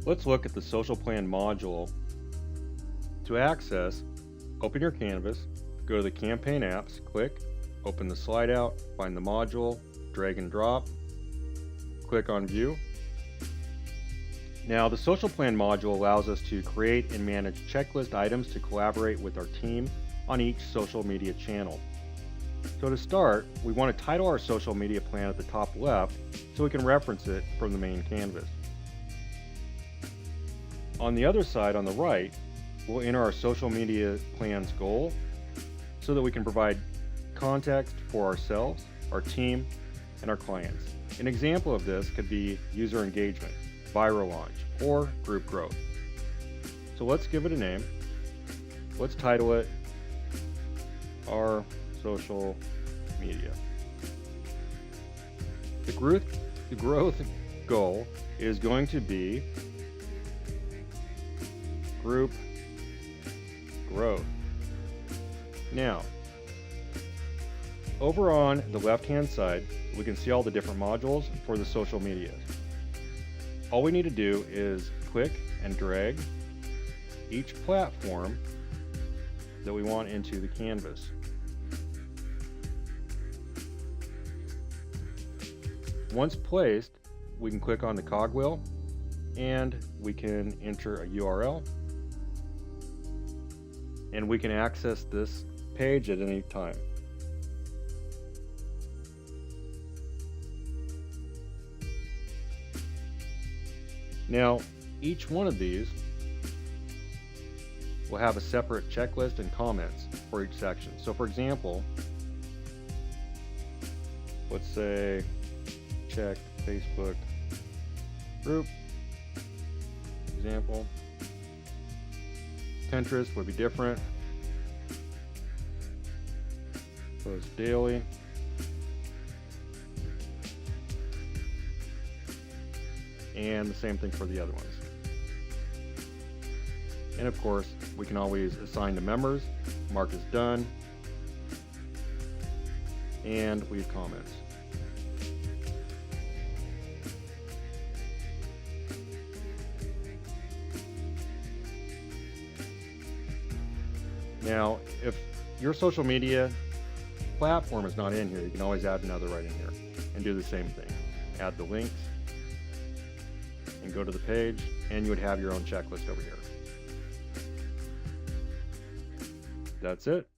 Let's look at the social plan module. To access, open your canvas, go to the campaign apps, click, open the slide out, find the module, drag and drop, click on view. Now the social plan module allows us to create and manage checklist items to collaborate with our team on each social media channel. So to start, we want to title our social media plan at the top left so we can reference it from the main canvas. On the other side, on the right, we'll enter our social media plan's goal so that we can provide context for ourselves, our team, and our clients. An example of this could be user engagement, viral launch, or group growth. So let's give it a name. Let's title it our social media. The growth goal is going to be group growth. Now, over on the left-hand side, we can see all the different modules for the social media. All we need to do is click and drag each platform that we want into the canvas. Once placed, we can click on the cogwheel and we can enter a URL and we can access this page at any time. Now, each one of these will have a separate checklist and comments for each section. So for example, let's say check Facebook group, example. Pinterest would be different. Post daily. And the same thing for the other ones. And of course, we can always assign to members, mark as done, and leave comments. Now, if your social media platform is not in here, you can always add another right in here and do the same thing. Add the links and go to the page, and you would have your own checklist over here. That's it.